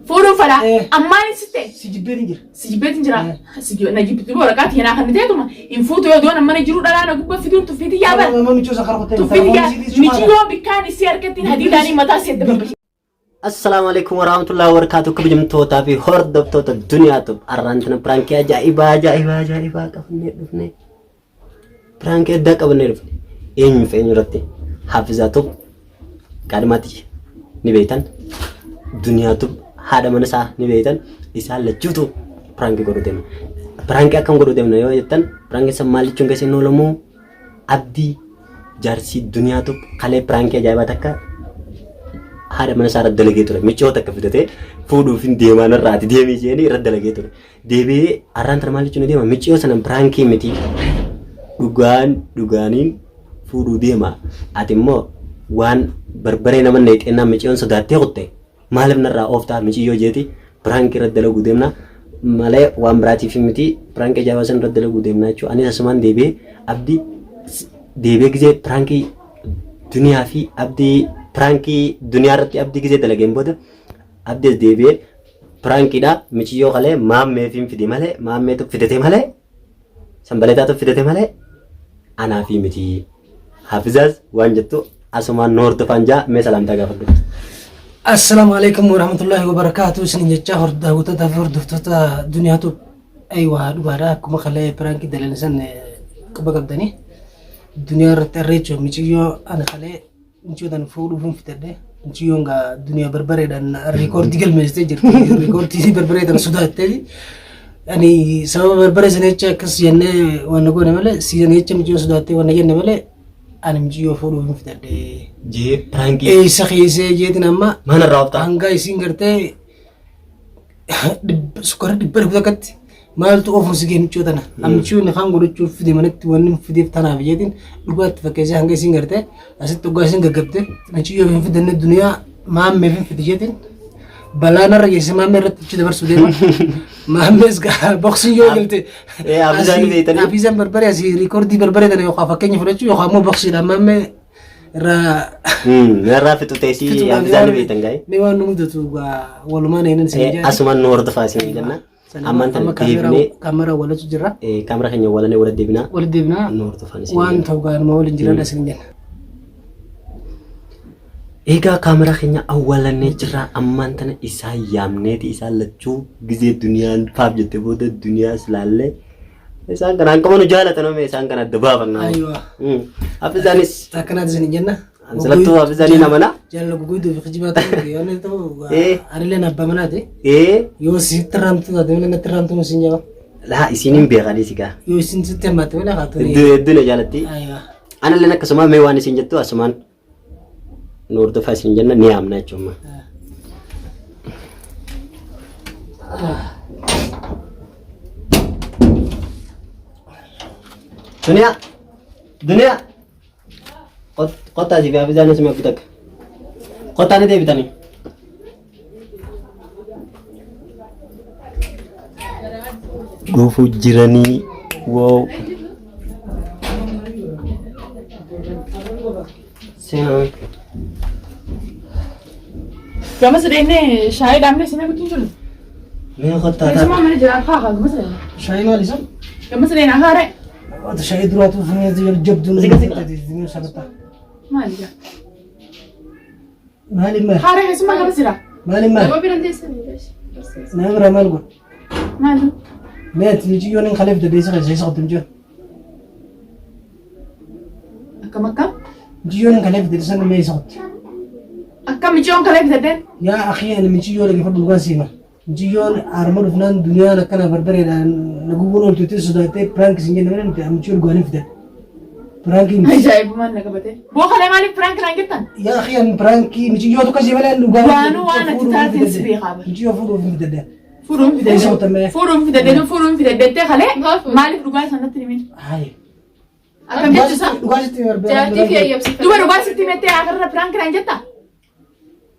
فورم فلا أماني ستة سجبت إنجرا نجيب تلو ركعت هنا خلنا تيجي إن فوتو يدون أما نجرو لا أنا أقول بفيديو تفيدي يا بل ما ميجوز أخربته تفيدي يا ميجي يوم بكان يصير كتير هدي داني متى سيد السلام عليكم ورحمة الله وبركاته كبجم توتا في هرد توتا الدنيا توب أرانتنا برانكي أجائبا كفني برانكي دك أبني رفني إيه فين رتي حافظاتو كلماتي نبيتان دنيا توب هذا منسا نبيتان إسال لجوتو برانكي كرودم برانكي أكم كرودم نيو يتان برانكي سمالي چونكي سنولمو abdi jarsi dunia tu kale prank ya jaba takka hada mana syarat delegator micho takka fidate fudu fin dia mana rati dia mi jeni rad delegator debe aran termali cuna dia micho sanam prank miti duganin fudu dia ma atimmo wan berbere naman net enam micho sodate hote malam narra ofta micho jeti prank rad delegator demna male wan berarti miti prank jaba san rad delegator demna cu ani saman debe abdi debe gize pranki dunia fi abdi pranki dunia rati abdi gize dalagem boda abdi debe pranki da michiyo kale mamme film fidi male mamme to fidete male sambaleta to fidete male ana fi miti hafizaz wanjatu asuma nur to panja me salam taga fadu السلام عليكم ورحمة الله وبركاته سنين جاهر داوتا دافور دفتتا دنيا تو أيوة دوبارا كما خلي برانكي دلنسان كبقبدني dunia terrejo michiyo ana khale michiyo dan fudu fun fitade michiyo nga dunia berbere dan record digal message record tisi berbere dan sudah tadi ani sama berbere senecha kas yenne wana go nemale si senecha michiyo sudah tadi wana yenne male ani michiyo fudu fun fitade je pranki sakhi se je dinamma mana rawta anga isingarte sukar di berbukat maaltu ofun sige micho tana amchu ne khango ruchu fidi manat wonni fidi tana biyedin dugat fakeze hanga singarte asit to gasin gagabte micho yo fidi ne dunya ma me fidi jedin balana rage ma me rat chi dabar sudema ma mes ga boxing yo gelte abizani beitani abizan berbere asi recordi berbere tane yo khafa kenya fulechu yo khamo boxing da ma me ra fitu tesi abizani beitangai me wanu mudu ga walumana inen seja asuman nur da fasi janna aman tan debne kamera wala jira kamera kanya wala ne wala debna nur to fanisi wan tawgan ma wala jira dasingen ega kamera kanya awala ne jira aman tan isa yamne ti isa lachu gize dunia fab jete boda dunia slalle isa kan kamano jala tan me isa kan dababa na aywa afizanis takana dasingen anzalatu afizani namana jalla gugudu fi khijibatu yone to arile na bamanate yo sitrantu da dene trantu musinja la isinin be gadi siga yo sin sitematu wala khatu dune jalati aywa ana lena kasama me wani sinjatu asman nur to fasin janna ni amna chuma dunia kota sih biar bisa semua kita kota ni deh bitani gofu jirani wow senang كم سنة إني شاهد عملي سنة كنت نقول من kota اسمع من الجيران خاخة كم سنة شاي ما لسه كم سنة أنا هاري هذا شاي دراتو في الجبد من سنة ما أدري مالي ما هاري اسمع كم سنة مالي ما ما بيرندي سنة ليش نعمر ما نقول ما أدري ما تيجي يوم نخلف ده بيسق زي صوت مجر كم كم تيجي يوم نخلف ده سنة ما يسقط كم يجون كلام زدين يا أخي أنا من تيجي يوم اللي فضل قاسيمة تيجي يوم أرمل فنان دنيا نكنا بربري نقول أول تيجي سوداء برانك سنجن من أنت أم تيجي قاني فده برانكي جايب ما نكبته بو خلي مالك فرانك لانجتن يا أخي أنا برانكي من تيجي يوم تكذب ولا وانو وانا تتعرفين سبي خابر تيجي يوم فضل في ده فورم في ده فورم في ده ده خلي مالك رجال سنة تريمين هاي أكمل جزء قاسيتي جاتي في أيام سفر دوباره رجال ستي متى آخر فرانك لانجتا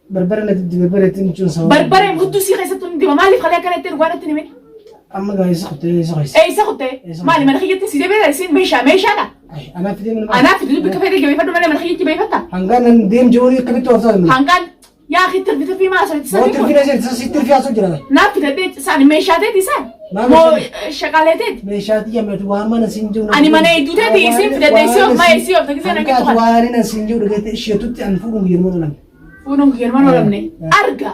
بربرنا تدي بربرة تنجون سوا بربرة مهدو سي خيسة تندي مالك خلي كانت رجال تريمين أما قاعد يسقط يسقط أي سقطة مالي من خيجة تسيدي بيدا يسين ميشا لا أنا في دين أنا في دلوب كفاية جاي فدو من خيجة جاي فتا هنقال نديم جوري كبيت وصل هنقال يا أخي تربيت في ما سويت ما ترفي نزل ستر في أسوق جرا نافي تدي سان ميشاتي تسان ما مو مشي. شغالتي meeshaati yamatu waan mana sinjuu أنا ما نيدو تدي يصير في تدي يصير ما يصير تكذا أنا hanqaatu كده waan na sinjuu dhagate isheetutti an fuudhuun yeroo nan فونون غير ما نقولني أرجع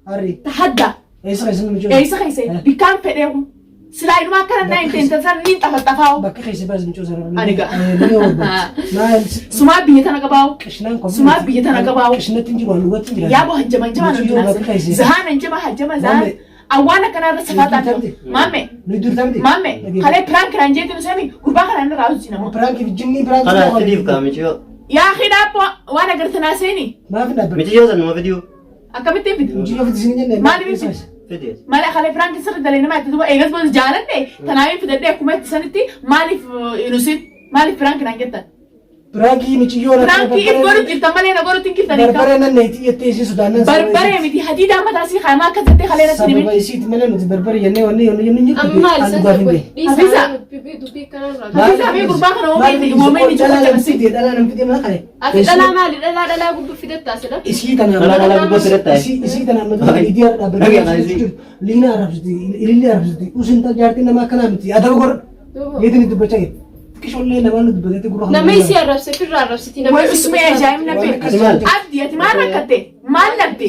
harri تحدى eessa keessa nu إيه سخيسة بكام فديهم سلايد ما كان ناين تنتظر نين تفتحوا bakka keessa baas mucoo sana Aniga. nama wajjin maal سما بيتنا قباو qishnaan qofa سما بيتنا قباو qishnatti hin jiru waan dhugatti hin jiran يا أبو هنجما هنجما زهان هنجما هنجما زهان أوانا كنا رسفات عندهم مامي nu dur tamti مامي خلي برانك رانجيت نسمي قربا خلنا نراوزينا مو prank jinni prank خلاص تديف كاميشيو يا أخي دابو وانا قلت ناسيني maaf na ميشيو زن ما فيديو أكملت فيديو mujii ofiti sin jenne ما نبي فيديو فيديو ما لا خلي برانك سر دلينا ما تدوا إيجاز بس جالن ده تنايم في ده كومة سنتي مالي ينوسيت مالي برانك رانجيتا prank mujii yoo برانك إيجورو جدا مالي نقولو تنكي تريكا barbare nan neeti yettee isii sudaanan بربرة متي حديدة ما تاسي خاما كتبت خلينا سنين sababa isiiti malee nuti barbare jennee wanni yonni amma isa dhugaafinde isa dubbii kanarraa Hafisa fi gurbaa kana uumamni jira jabasi. dhalaa nam fide maa kare ati dhalaa maali dhalaa gubbaa fidattaa sila isii tana dhalaa gubbaa fidatta isii tana amma idiyaar dhaabbatee liina arabsiti ililli arabsiti usinta jaartii nama akkanaa miti adaba gor yeetini dubbachaa jira kishollee namaan dubbatee gurra nama isii arrabse firraa arrabsiti nama Way usme ajaa'ib nabe. Abdi ati maal rakkate maal labde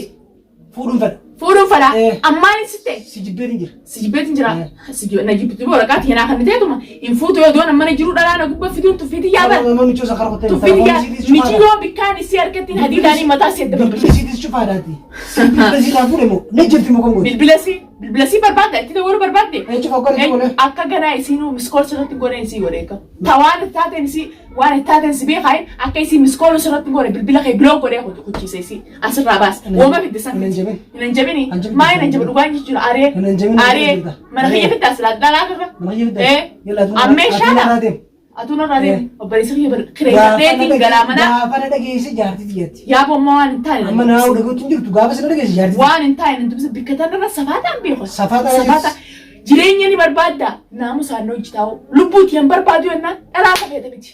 fuudhuun fedha fuudhuun fala ammaan sitte si jibbeetiin jira si jibbeetin jira si na jibbitu boora qaati yana kan teetuma in fuutu yoo doona mana jiru dhalaana gubbaa fiduun tuffiiti yaaban mama michoo sakara kotee tuffiiti yaa michi yoo bikkaan isi harkattiin hadiidaanii mataa si edda bilbila isiitis cufaadhaati bilbila isii laa fuudhe moo ne jirti moo kongooti bilbilasi barbaadda itti ta'uu barbaadde cufa godhe godhe akka ganaa isiinuu miskool sirratti godhe isii godhe ka tawaan taateen isii waan taateen si beekaay akka isii miskool sirratti godhe bilbila kee biloo godhe kuchiise isii asirraa baas wooma fiddisan hin jabini maa hin jabi dhugaan jechuudha aree mana kiyya fiddaas dhalaa karra mana kiyya ammeeshaadha atuun irraa deemi obboleessa kiyya kireeffateetiin galaa manaa gaafa na dhageesse jaartii tiyyatti yaaboo ammoo waan hin taane amma naa dhaguutti hin jirtu gaafa sana dhageesse jaartii waan hin taane dubbisa bikkatan irra safaataan beeku Safaata jireenya ni barbaadda naamusaan hojii taa'u lubbuuti hin barbaadu yennaan dhalaa safeeta miti.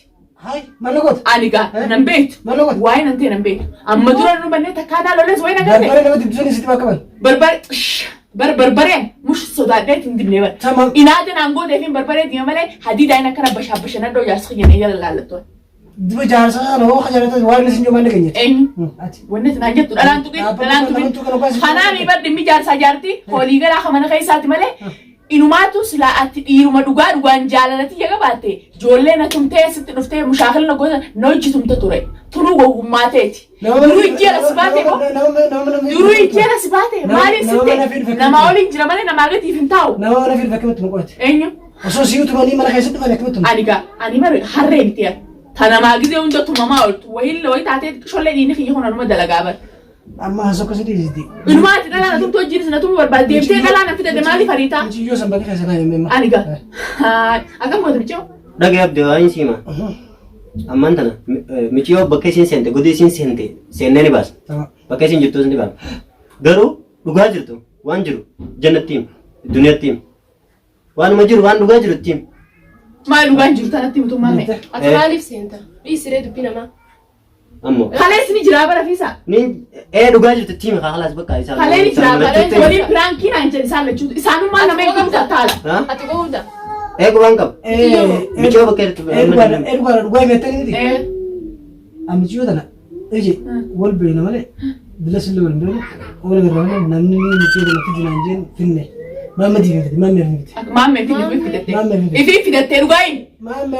hai mana goota Ani gaa nan beektu mana goota waa'ee nan ta'e nan beektu amma dura nu bannee takkaanaa loles waa'ee na galte barbare nama dibdisuun isitti bakka bal barbareen mush sodaadheet hin dibnee bara tamam inaata naan gootee fi barbaree diima malee hadiidaan akkana bashaabashan doo jaarsa kiyyan eegala laallattu diba jaarsa sana hoo kajaarata waan isin jomaan dhageenye eenyu ati wanni naan jettu dhalaan tuqin kanaan ibar dhimmi jaarsaa jaartii hoolii galaa kamana keessaati malee inumaatu silaa ati dhiiruma dhugaan jaalalati yaga baatte ijoollee na tumtee sitti dhuftee mushaakil na gosa na hojjitumte ture turuu gowwummaa ta'eeti duruu ijjeera si baate ko duruu ijjeera si baate maaliif sitte namaa waliin jira malee namaa gatiif hin taa'u nama mana fi bakka mittu muqooti eenyu osoo sii utumanii mana keessatti dhufan akka mittu ani bar harree bitee ta namaa gizee hunda tumamaa ooltu wayii taatee shollee dhiini kiyya hunanuma dalagaa bar amma hasoo akkasii dhiisiti inumaati dhalaa na tumtu wajjinis na tumu barbaade deebitee dhalaa na fidade maaliif hariitaa michiyyoo san bakka keessa naa yemmee ani gaa akkam goota michoo dhagee abdii waan siima ammaan tana michiyoo bakka isiin seente godii isiin seente seennee ni baasa bakka isiin jirtus ni baasa garuu dhugaa jirtu waan jiru jannattiim duniyattiim waanuma jiru waan dhugaa jiru ittiim maal dhugaan jiru tanatti mutummaan mee ati maaliif seenta dhiisiree dubbii namaa ammoo kalees ni jira bara fiisa ni dhugaa jirtu ittiim khalaas bakka isaa kalee ni jira bara waliin piraankii naan jedhe isaan lachuutu isaanummaa nama eegumsa taala ati gohuudha waan qabu michiyoo bakka dhugaa dhugaa himettanii miti michiyyoo tana ije wal beena malee bila sillee wal beena wal garraa malee namni michiyyoo tana fidi naan jeen finne maammee fidate maammee fidate ifi fidattee dhugaayin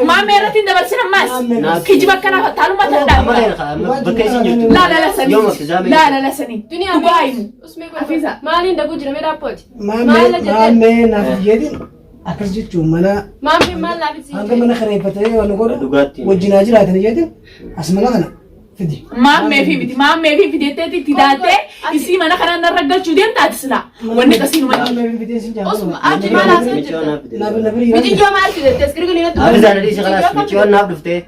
maammee irratti hin dabarsin ammaas kijiba akkanaaf taaluma tandaa bakka isiin jirtu laala lasanii dhugaayin afiisa maaliin daguu jira mee dhaappooti maammee naaf jedhin akkas jechuun mana maammi maal laafisi hanga mana kareeffatee waan godhu dhugaatti wajjinaa jiraatan jedhin as mana kana fidi maammee fi fideetteetti itti daatee isii mana kana narra galchuu deemtaati silaa wanni kasiinuma maammee fi fidee sin osuma ati maal haasa'u jirta jaalatu mixiyyoo maal fidatte as girgalii natti abizaan dhiisi khalaas michiyoo naaf dhuftee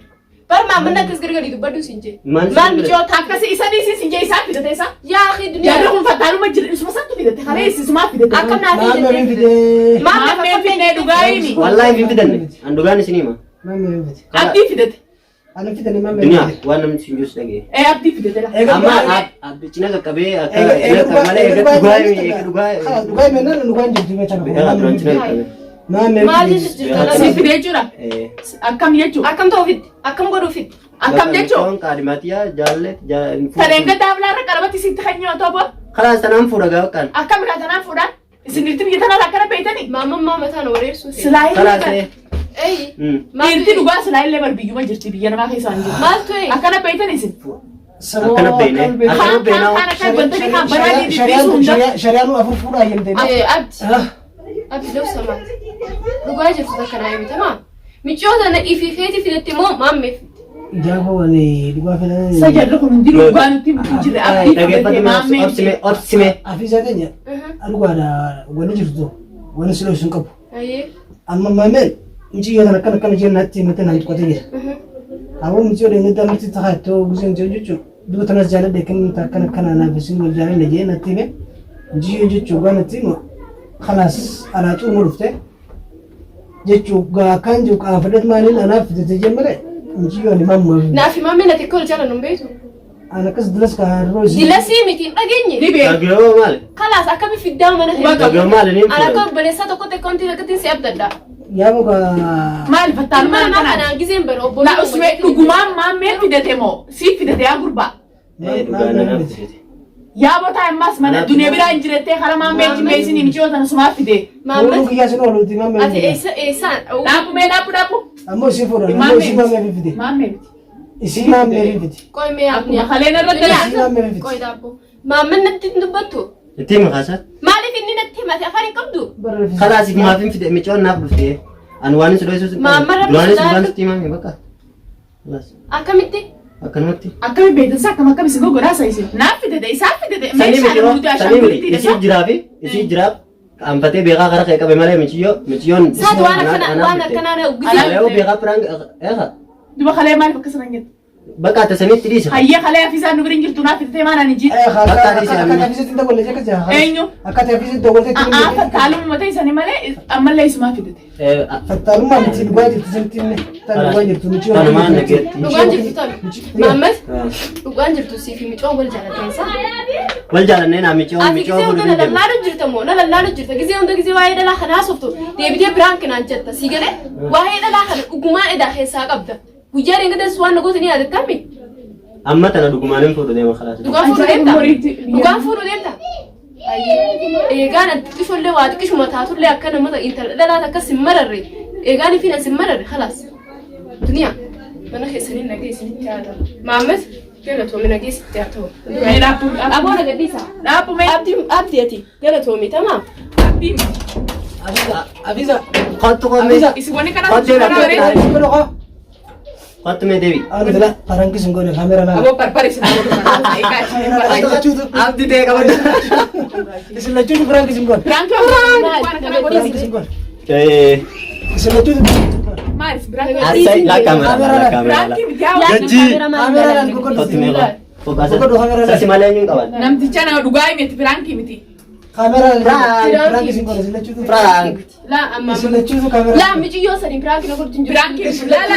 bar maammanni akkas girgalii dubbadhu sin jee Maal maal mixiyyoo akkasi isa dhiisii sin jee isaan fidate isaa yaa akhi duniyaa yaada kun fattaaluma jira isuma santu fidate kalee isisumaa fidate akkam naafii maammee jettee fidee maammee fidee dhugaayini wallaahi hin fidanne an dhugaan isinii hima maammee fidee abdii fidate أنا في تاني ما دنيا وانا من سنجوس لقي ee abdii fidate la أما أبدي كنا كبي أكا ماله إيجا دقاي من أنا دقاي جبت ما تبغى ما Maal من jechuudha? si fidee jira akkam jechuudha Akkam ta'uu fiddi? Akkam godhuu fiddi? akkam jechuudha كون كاريماتيا جالت tareenga daablaarra qalabatti sitti kanyoo ta'u خلاص تنام فورا كان akkam irraa fuudhaan isinirti biyya tanarraa akkana beeytanii Maamammaa mataan wareersuu fi. خلاص silaa Eeyi. dhiirti dhugaa silaa illee barbiyyuma jirti biyya namaa keessa waan jirti Maal ta'e? akkana beeytan isin أكنا بينه أكنا بينه شريان أفر فورا يمدين Abdi dabsamaa. Dhugaa jirtu takka naa himte maa? Michoota na ifi feeti fidatte moo maammeef? جابوا وني دقوا فلان sajarri kun hundi dhugaa nutti mutu jira abdii fidate maammee أبسمه أفيزا تانية أروح على ونجرتو ونسلو سنكب Ayyee. أما ما من مشي يلا كنا جينا نتي متى نانت قتيجة أبو مشي ولا نقدر نتي تخاتو بزين جوجو دو تناس جانا دكان كنا أنا بسين وجانا نجي نتي به مشي جوجو جوا نتي مو خلاص أنا تو مرفته جوجو كان جو كافرت مالين أنا في تجمله مشي ولا ما مو Naafi maammee na xiqqoo jala nu beetu. أنا كس درس كهروز Dilasii miti hin dhageenye. dhibee أقرأ مال Kalaas akkami fiddaa mana أقرأ مال نيم Ana akka obboleessaa tokkotti akkauntii lakkatiin si abdaddaa. يا بقى maal fattaaluma Mana maa kanaan kanaan giseen bara na obboleessaa usme dhugumaan maammeen fidate moo si fidate yaa gurbaa yaa botaa ammas mana dunee biraa hin jirettee kara maammee jimmeessin michoota sumaa fide Maamma kiyyaa sin oolu ti maamma Ati eessaan? dhaabumee dhaabu ammoo si fuudha ammoo si maamma fifite maammee miti isi maamma fifite Qoy mee abni. akkuma kaleen irratti isi maamma fifite Qoy daabbo. Maamman natti hin dubbattu. تيم خاصة Maaliif inni natti himate afaan hin qabdu? barra fifite خلاص ما في ميتون نافلوتي أنا واني سلوي ما مرة واني بس سلوي لا. تيمام يبقى خلاص Akkamitti? أكنوتي akkami beektansa akkam isin gogoraa sa'isin naaf fidate isaaf fidate meeshaan nuti ashaangulittii isi dhasa jiraafi isi jiraaf anfatee beekaa gara kee qabe malee michiyoon Saatu waan akkanaa uggisa. Alayoo beekaa firaan eegaa duba kalee maaliif akkasana hin jettu bakka tasanitti dhiisa hayyee kalee afisaan nu birin jirtu naaf fidate maanaan hin jiru akka fiisitti dabalee jeka jaa eenyu akka fiisitti dabalee fattaaluma mataa isaanii malee ammallee isumaa fidate fattaalummaa miti dhugaa jirtu sirriitti illee tan dhugaa jirtu miti tanumaan nageetti Dhugaan jirtu tabi. Maammas dhugaan jirtu siifi micoon wal jaalatansa. wal jaalannee naa michiyoon Ati michiyoon gisee hunda bulu na lallaalu jirta moo na lallaalu jirta gisee hunda gisee waa'ee dhalaa kanaa softu deebitee biraan kanaan jetta si galee waa'ee dhalaa kana dhugumaan edaa keessaa qabda. Guyyaa dheengadaas waan nagoota ni yaadattami. amma tana dhugumaan fuudhu deema khalaas Dhugaan fuudhu deemta. Dhugaan fuudhu deemta. Eegaan xiqqishollee waa xiqqishuma taatullee akka namoota intala dhalaata akkas hin mararre eegaan ifiin as hin mararre khalaas. Duniyaa mana keessanii nagee isinitti haa ta'u. Maammas galatoomii nagee isinitti haa ta'u. Aboo nagadhiisa. dhaabumee Abdii ati galatoomii tamaa. afiisa qottu qommee isin wanni kana Hojii kana lakkoo. baree qottu mee deebi ana dala haranki sun goone kaamera laa aboo barbare isin eegaa abdi ta'e qabadhu isin lachuutu haranki sun goone biraanki haranki sun goone eh isin lachuutu maalis biraanki asai la kamera biraanki bitaa Gaji. kaamera laa gogoon qottu mee Gogoon kamera laa sasi malee hin qaban namticha nama dhugaa himeti biraanki miti kaamera laa Prank. haranki sun goone isin lachuutu Prank. Laa amma isin lachuutu kaamera laa mijiyyoo sanii biraanki na godhu biraanki laala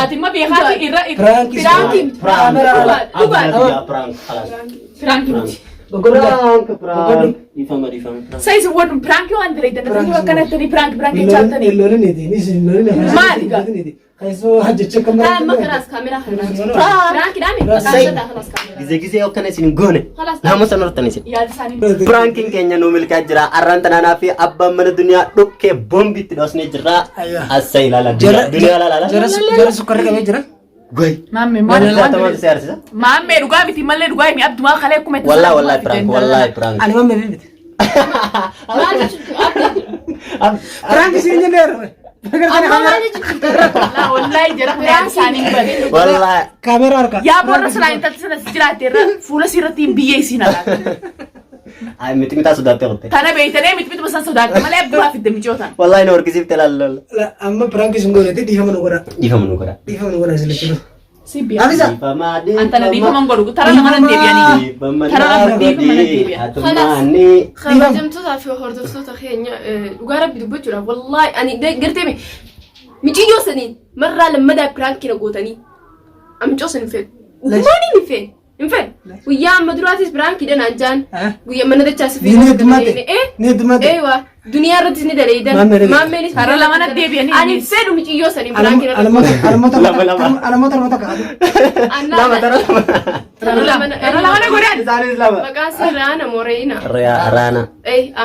ati immoo beekaati irra Prank. biraanki miti Kaamera laa prank خلاص biraanki miti gogoon prank difama sai isin wadhu biraanki waan direetan isin akkanatti biraanki chaatanii Lolini isin lolini Maali gaa? kaisoo hajjecha laa kamera amma kanaas kaameraa kanaa biraanki dhaame Sai. kaashataa kanaas kaameraa ጊዜ ጊዜ akkana isin goone Khalaas. namoota nortan isin yaada isaanii prankiin keenya nu milkaa jira arraan tanaanaa fi abbaan mana duniyaa dhukkee boombitti dhoosnee jirra Ayya. assa ilaala jara duniyaa ilaala jara sukkarri qabee jira goy maammee Tamatu si arsisa maammee dhugaa miti mallee dhugaa himi abdumaa kalee kuma itti wallahi prank wallahi prank ani mamme bibite maal jechuudha abdii prank isin jenneera amma maal jechuudha wallahi jara yaada isaanii bade wallahi kaamera harka yaa boorra silaa intalti sana si jiraate irra fuula siirratti biyyee isiin alaata ay miti mitaa sodaattee qotte kana beeytanee miti miti basan sodaate malee abdumaa fidde michootaan wallahi na horkisiifte laalla amma prank isin goonetti dhiifama nu godha dhiifama nu godha dhiifama nu godha isin lachuutu si biya Afisa antana dhiifaman godhu tara namana deebi'anii tara namana deebi'anii kabajamtootaa fi hordoftoota keenya dhugaa rabbi dubbachuudhaaf wallaahi ani garteemi mijiyyoo saniin marraa lammadaa piraankina gootanii amcoos hin fedhu. Uummanni hin fedhu. Hin fedhu. Guyyaa amma duraatis biraan kidhan anjaan. Guyyaa mana dachaa si Ni hedumate. Ni hedumate. Eewa duniyaa irrattis ni daleeydan. Maammeenis Karra lama na deebi'anii. ani hin fedhu miiciyyoo sanii biraan kidhan. Alamoota kaa'atu. Lama tara lama. Karra lama na godhan. Isaanis lama. Maqaan isaa Raana Moreeyina. Raana.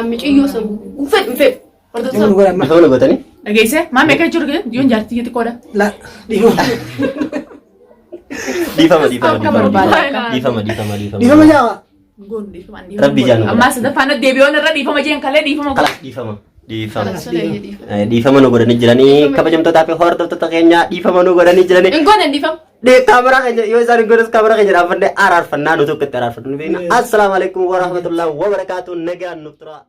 Miiciyyoo san hin fedhu hin fedhu. Dhiifama godhan. Bifa gootanii? Dhageesse maammee kan jiru yoon jaartii jetti qoodha. La dhiifama. Dhiifama. Dhiifama jaawa. Goon dhiifama. Rabbi jaanu. Ammaa sadaffaan deebi'oon irra dhiifama jeen kalee dhiifama. Kala dhiifama nu godhanii jiranii kabajamtootaa fi hordoftoota keenya dhiifama nu godhanii jiranii. Hin goonen dhiifama. Kaameraa keenya yoo isaan hin godhas kaameraa keenya dhaabannee araarfannaa nu tokkotti araarfannu. Assalaamu alaikum warahmatullahi wabarakaatuh. Nagaan nuuf tura.